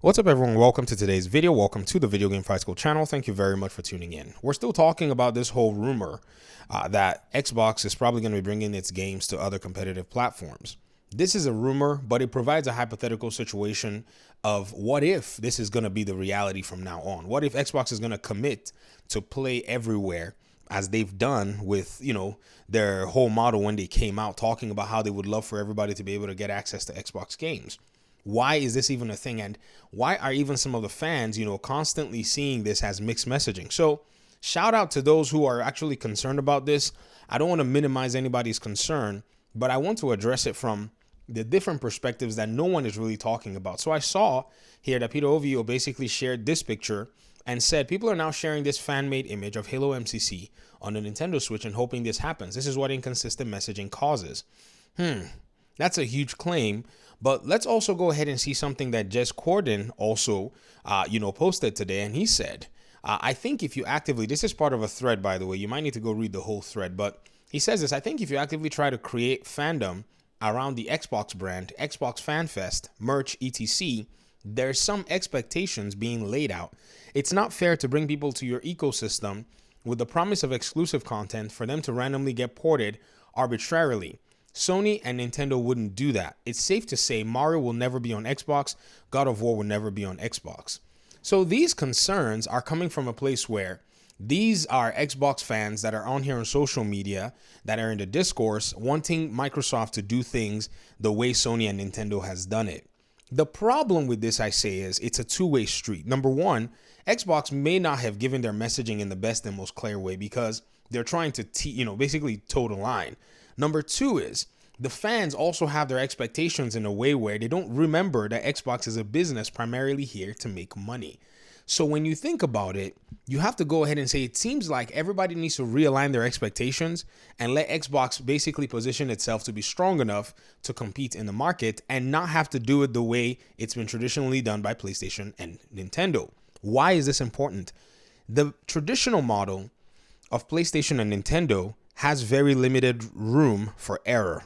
What's up, everyone? Welcome to today's video. Welcome to the Video Game Fight School channel. Thank you very much for tuning in. We're still talking about this whole rumor that Xbox is probably going to be bringing its games to other competitive platforms. This is a rumor, but it provides a hypothetical situation of what if this is going to be the reality from now on? What if Xbox is going to commit to play everywhere, as they've done with, their whole model when they came out, talking about how they would love for everybody to be able to get access to Xbox games? Why is this even a thing? And why are even some of the fans, constantly seeing this as mixed messaging? So shout out to those who are actually concerned about this. I don't want to minimize anybody's concern, but I want to address it from the different perspectives that no one is really talking about. So I saw here that Peter Ovio basically shared this picture and said people are now sharing this fan-made image of Halo MCC on the Nintendo Switch and hoping this happens. This is what inconsistent messaging causes. That's a huge claim. But let's also go ahead and see something that Jez Corden also, posted today. And he said, I think if you actively, this is part of a thread, by the way, you might need to go read the whole thread. But he says this, I think if you actively try to create fandom around the Xbox brand, Xbox Fan Fest, merch, etc., there's some expectations being laid out. It's not fair to bring people to your ecosystem with the promise of exclusive content for them to randomly get ported arbitrarily. Sony and Nintendo wouldn't do that. It's safe to say Mario will never be on Xbox, God of War will never be on Xbox. So these concerns are coming from a place where these are Xbox fans that are on here on social media, that are in the discourse, wanting Microsoft to do things the way Sony and Nintendo has done it. The problem with this, I say, is it's a two-way street. Number one, Xbox may not have given their messaging in the best and most clear way because they're trying to, basically toe the line. Number two is the fans also have their expectations in a way where they don't remember that Xbox is a business primarily here to make money. So when you think about it, you have to go ahead and say it seems like everybody needs to realign their expectations and let Xbox basically position itself to be strong enough to compete in the market and not have to do it the way it's been traditionally done by PlayStation and Nintendo. Why is this important? The traditional model of PlayStation and Nintendo has very limited room for error,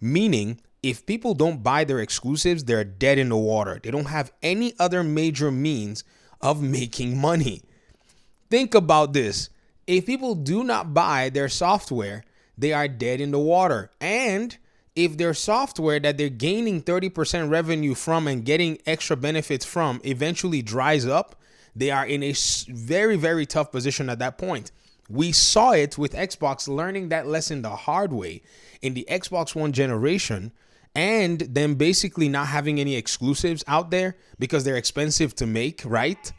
meaning if people don't buy their exclusives, they're dead in the water. They don't have any other major means of making money. Think about this. If people do not buy their software, they are dead in the water. And if their software that they're gaining 30% revenue from and getting extra benefits from eventually dries up, they are in a very, very tough position at that point. We saw it with Xbox learning that lesson the hard way in the Xbox One generation and them basically not having any exclusives out there because they're expensive to make, right?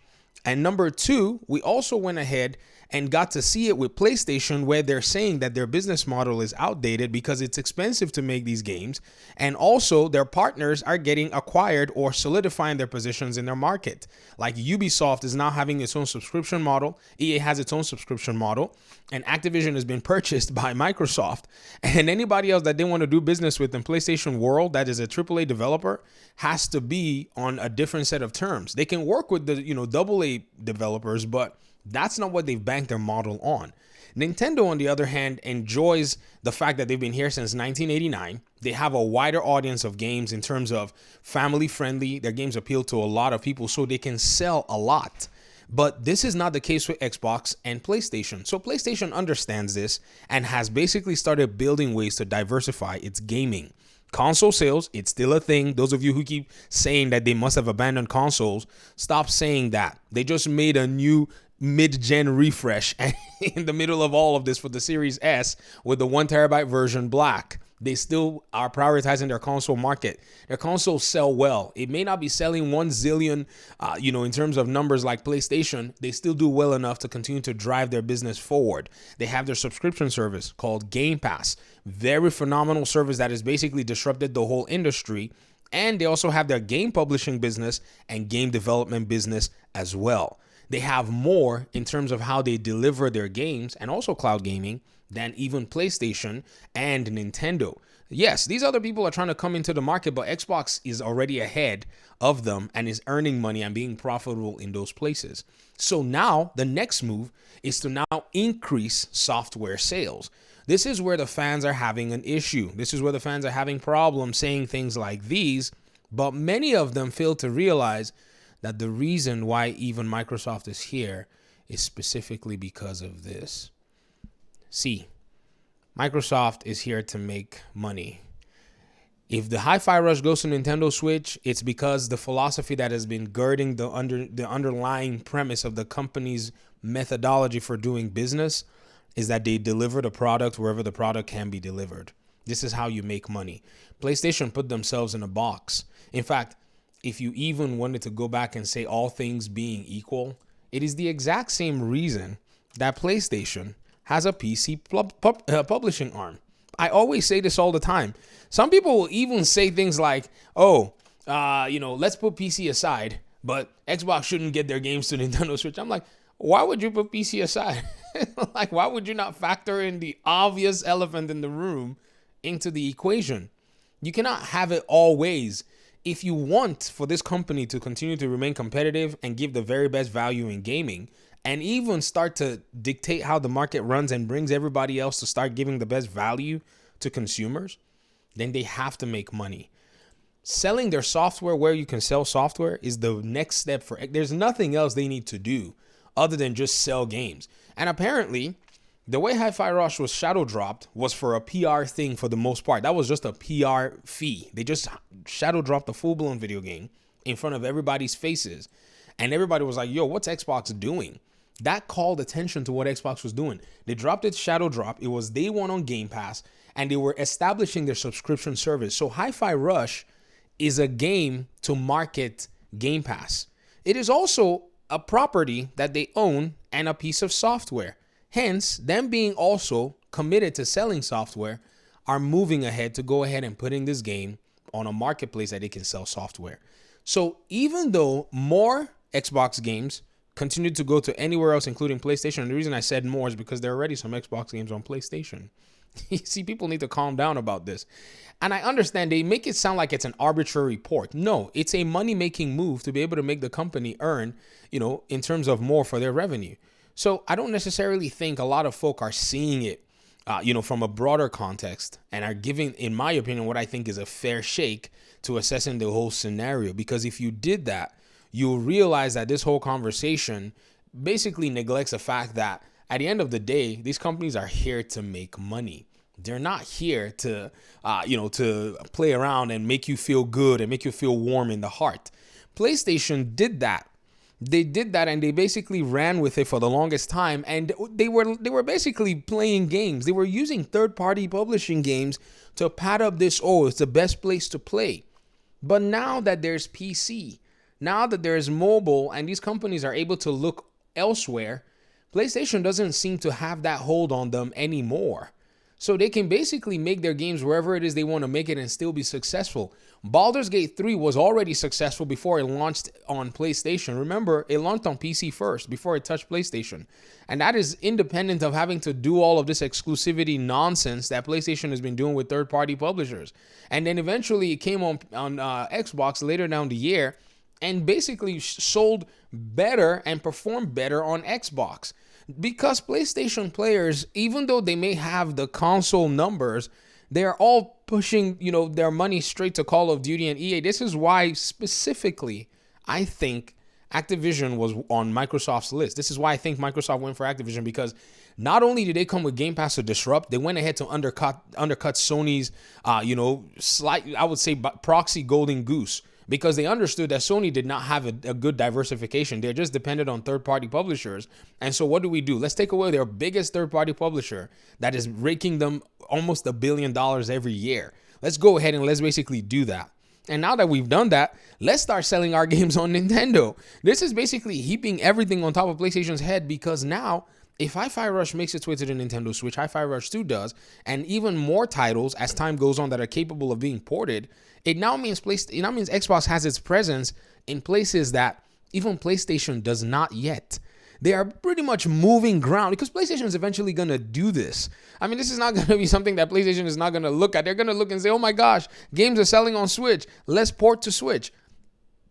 And number two, we also went ahead and got to see it with PlayStation where they're saying that their business model is outdated because it's expensive to make these games. And also their partners are getting acquired or solidifying their positions in their market. Like Ubisoft is now having its own subscription model. EA has its own subscription model. And Activision has been purchased by Microsoft. And anybody else that they want to do business with in PlayStation World that is a AAA developer has to be on a different set of terms. They can work with the, AA developers, but that's not what they've banked their model on. Nintendo, on the other hand, enjoys the fact that they've been here since 1989. They have a wider audience of games in terms of family friendly. Their games appeal to a lot of people, so they can sell a lot. But this is not the case with Xbox and PlayStation. So PlayStation understands this and has basically started building ways to diversify its gaming. Console sales, it's still a thing. Those of you who keep saying that they must have abandoned consoles, stop saying that. They just made a new mid-gen refresh in the middle of all of this for the Series S with the 1 terabyte version black. They still are prioritizing their console market. Their consoles sell well. It may not be selling 1 zillion, in terms of numbers like PlayStation. They still do well enough to continue to drive their business forward. They have their subscription service called Game Pass. Very phenomenal service that has basically disrupted the whole industry. And they also have their game publishing business and game development business as well. They have more in terms of how they deliver their games and also cloud gaming than even PlayStation and Nintendo. Yes, these other people are trying to come into the market, but Xbox is already ahead of them and is earning money and being profitable in those places. So now the next move is to now increase software sales. This is where the fans are having an issue. This is where the fans are having problems saying things like these, but many of them fail to realize that the reason why even Microsoft is here is specifically because of this. See, Microsoft is here to make money. If the Hi-Fi Rush goes to Nintendo Switch, it's because the philosophy that has been girding the underlying premise of the company's methodology for doing business is that they deliver the product wherever the product can be delivered. This is how you make money. PlayStation put themselves in a box. In fact, if you even wanted to go back and say all things being equal, it is the exact same reason that PlayStation has a PC publishing arm. I always say this all the time. Some people will even say things like, let's put PC aside, but Xbox shouldn't get their games to Nintendo Switch. I'm like, why would you put PC aside? Like, why would you not factor in the obvious elephant in the room into the equation? You cannot have it all ways. If you want for this company to continue to remain competitive and give the very best value in gaming, and even start to dictate how the market runs and brings everybody else to start giving the best value to consumers, then they have to make money. Selling their software where you can sell software is the next step for it. There's nothing else they need to do other than just sell games. And apparently, the way Hi-Fi Rush was shadow dropped was for a PR thing for the most part. That was just a PR fee. They just shadow dropped a full-blown video game in front of everybody's faces. And everybody was like, yo, what's Xbox doing? That called attention to what Xbox was doing. They dropped its shadow drop. It was day one on Game Pass, and they were establishing their subscription service. So Hi-Fi Rush is a game to market Game Pass. It is also a property that they own and a piece of software. Hence, them being also committed to selling software are moving ahead to go ahead and putting this game on a marketplace that they can sell software. So even though more Xbox games continue to go to anywhere else, including PlayStation, and the reason I said more is because there are already some Xbox games on PlayStation. You see, people need to calm down about this. And I understand they make it sound like it's an arbitrary port. No, it's a money-making move to be able to make the company earn, in terms of more for their revenue. So I don't necessarily think a lot of folk are seeing it, from a broader context and are giving, in my opinion, what I think is a fair shake to assessing the whole scenario. Because if you did that, you'll realize that this whole conversation basically neglects the fact that at the end of the day, these companies are here to make money. They're not here to, to play around and make you feel good and make you feel warm in the heart. PlayStation did that. They did that, and they basically ran with it for the longest time. And they were basically playing games. They were using third-party publishing games to pad up this, it's the best place to play. But now that there's PC, now that there's mobile, and these companies are able to look elsewhere, PlayStation doesn't seem to have that hold on them anymore. So they can basically make their games wherever it is they want to make it and still be successful. Baldur's Gate 3 was already successful before it launched on PlayStation. Remember, it launched on PC first before it touched PlayStation. And that is independent of having to do all of this exclusivity nonsense that PlayStation has been doing with third-party publishers. And then eventually it came on Xbox later down the year and basically sold better and performed better on Xbox. Because PlayStation players, even though they may have the console numbers, they're all pushing, their money straight to Call of Duty and EA. This is why specifically I think Activision was on Microsoft's list. This is why I think Microsoft went for Activision, because not only did they come with Game Pass to disrupt, they went ahead to undercut Sony's, I would say proxy golden goose. Because they understood that Sony did not have a good diversification. They're just dependent on third-party publishers. And so what do? Let's take away their biggest third-party publisher that is raking them almost $1 billion every year. Let's go ahead and let's basically do that. And now that we've done that, let's start selling our games on Nintendo. This is basically heaping everything on top of PlayStation's head, because now, if Hi-Fi Rush makes its way to the Nintendo Switch, Hi-Fi Rush 2 does, and even more titles as time goes on that are capable of being ported, it now means Xbox has its presence in places that even PlayStation does not yet. They are pretty much moving ground, because PlayStation is eventually going to do this. I mean, this is not going to be something that PlayStation is not going to look at. They're going to look and say, oh my gosh, games are selling on Switch. Let's port to Switch.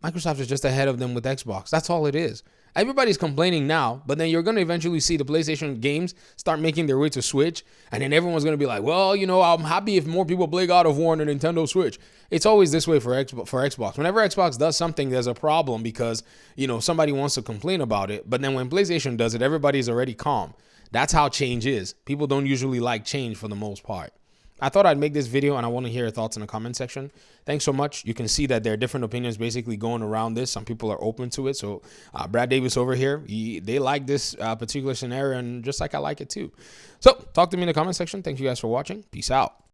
Microsoft is just ahead of them with Xbox. That's all it is. Everybody's complaining now, but then you're going to eventually see the PlayStation games start making their way to Switch, and then everyone's going to be like, well, I'm happy if more people play God of War on the Nintendo Switch. It's always this way for Xbox. Whenever Xbox does something, there's a problem because, somebody wants to complain about it. But then when PlayStation does it, everybody's already calm. That's how change is. People don't usually like change for the most part. I thought I'd make this video, and I want to hear your thoughts in the comment section. Thanks so much. You can see that there are different opinions basically going around this. Some people are open to it. So Brad Davis over here, they like this particular scenario, and just like I like it too. So talk to me in the comment section. Thank you guys for watching. Peace out.